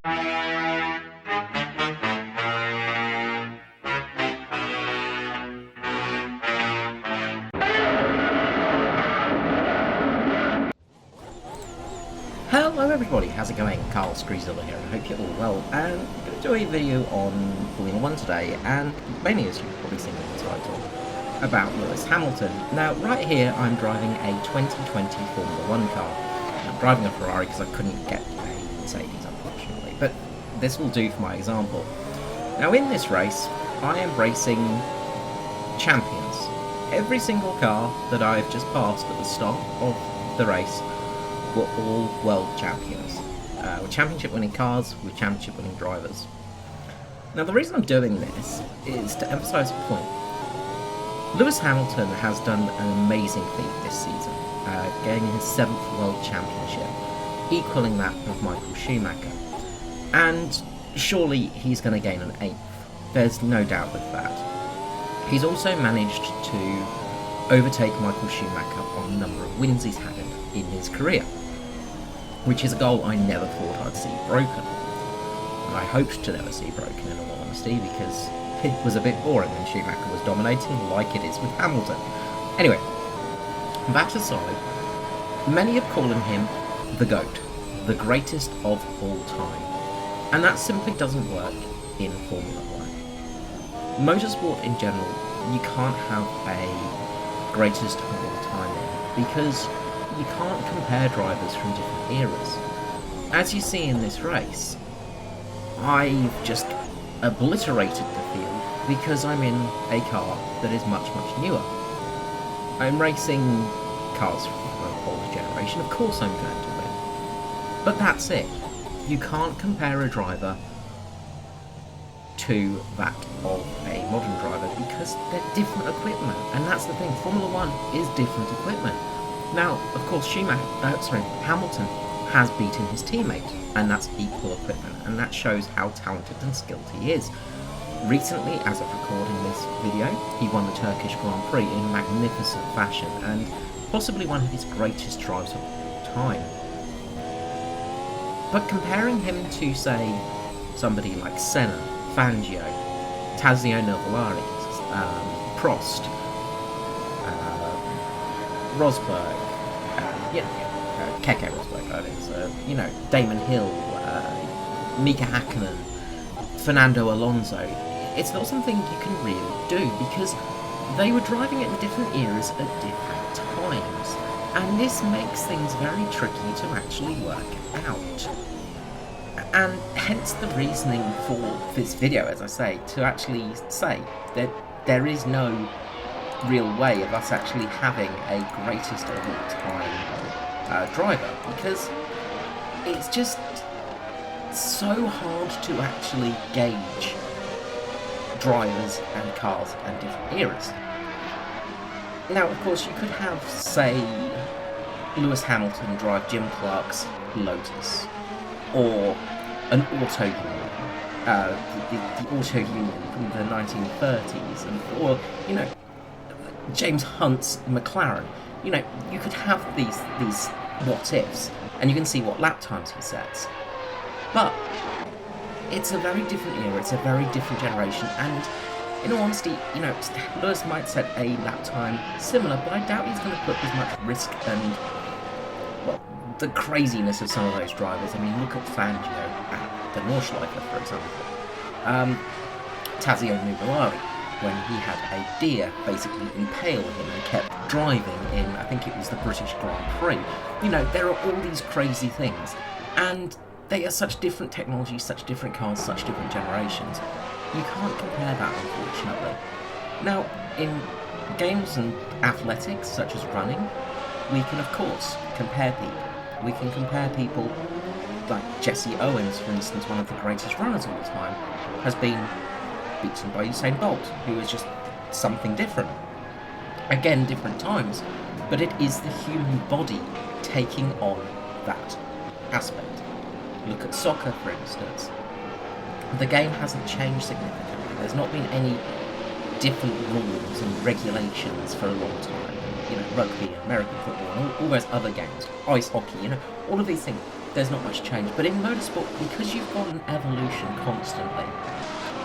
Hello everybody, how's it going? Carl Screezilla here, and I hope you're all well. And I'm going to do a video on Formula 1 today, and mainly, as you've probably seen in the title, about Lewis Hamilton. Now, right here, I'm driving a 2020 Formula 1 car. I'm driving a Ferrari because I couldn't get a Mercedes, unfortunately, but this will do for my example. Now, in this race, I am racing champions. Every single car that I've just passed at the start of the race were all world champions, with championship-winning cars, with championship-winning drivers. Now, the reason I'm doing this is to emphasise a point. Lewis Hamilton has done an amazing feat this season, gaining his 7th world championship, equalling that of Michael Schumacher. And surely he's going to gain an 8th. There's no doubt with that. He's also managed to overtake Michael Schumacher on the number of wins he's had in his career, which is a goal I never thought I'd see broken. And I hoped to never see broken, in all honesty, because it was a bit boring when Schumacher was dominating like it is with Hamilton. Anyway, that aside, many have called him the GOAT, the greatest of all time. And that simply doesn't work in Formula 1. Motorsport in general, you can't have a greatest of all time in, because you can't compare drivers from different eras. As you see in this race, I've just obliterated the field because I'm in a car that is much, much newer. I'm racing cars from an older generation, of course I'm going to win. But that's it. You can't compare a driver to that of a modern driver because they're different equipment, and that's the thing, Formula 1 is different equipment. Now, of course, Hamilton has beaten his teammate, and that's equal equipment, and that shows how talented and skilled he is. Recently, as of recording this video, he won the Turkish Grand Prix in magnificent fashion, and possibly one of his greatest drives of all time. But comparing him to, say, somebody like Senna, Fangio, Tazio Nuvolari, Prost, Rosberg, Keke Rosberg, that is, Damon Hill, Mika Hakkinen, Fernando Alonso, it's not something you can really do because they were driving it in different eras at different times, and this makes things very tricky to actually work out. And hence the reasoning for this video, as I say, to actually say that there is no real way of us actually having a greatest of all time driver, because it's just so hard to actually gauge drivers and cars and different eras. Now, of course, you could have, say, Lewis Hamilton drive Jim Clark's Lotus, or an auto union, the auto union from the 1930s, or, James Hunt's McLaren. You could have these what-ifs, and you can see what lap times he sets. But it's a very different era, it's a very different generation, and in all honesty, Lewis might set a lap time similar, but I doubt he's going to put as much risk and, well, the craziness of some of those drivers. I mean, look at Fangio at the Nordschleife, for example. Tazio Nuvolari, when he had a deer basically impale him and kept driving in, I think it was the British Grand Prix. There are all these crazy things, and they are such different technologies, such different cars, such different generations. You can't compare that, unfortunately. Now, in games and athletics, such as running, we can, of course, compare people. We can compare people like Jesse Owens, for instance, one of the greatest runners of all time, has been beaten by Usain Bolt, who is just something different. Again, different times, but it is the human body taking on that aspect. Look at soccer, for instance. The game hasn't changed significantly. There's not been any different rules and regulations for a long time. Rugby, American football, and all those other games, ice hockey, all of these things. there's not much change. But in motorsport, because you've got an evolution constantly,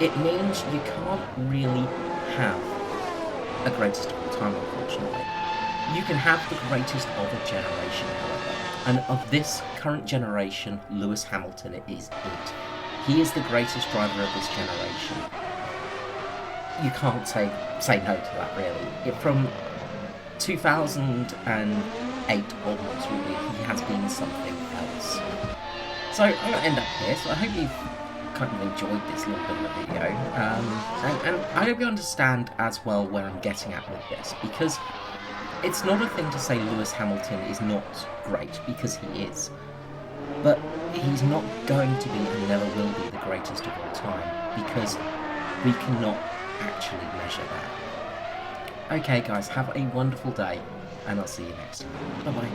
it means you can't really have a greatest of all time, unfortunately. You can have the greatest of a generation, however. And of this current generation, Lewis Hamilton is it. He is the greatest driver of this generation. You can't say no to that, really. From 2008 onwards, really, he has been something else. So I'm going to end up here, so I hope you've kind of enjoyed this little bit of a video. And I hope you understand as well where I'm getting at with this, because it's not a thing to say Lewis Hamilton is not great, because he is. But he's not going to be and never will be the greatest of all time, because we cannot actually measure that. Okay guys, have a wonderful day, and I'll see you next time. Bye bye.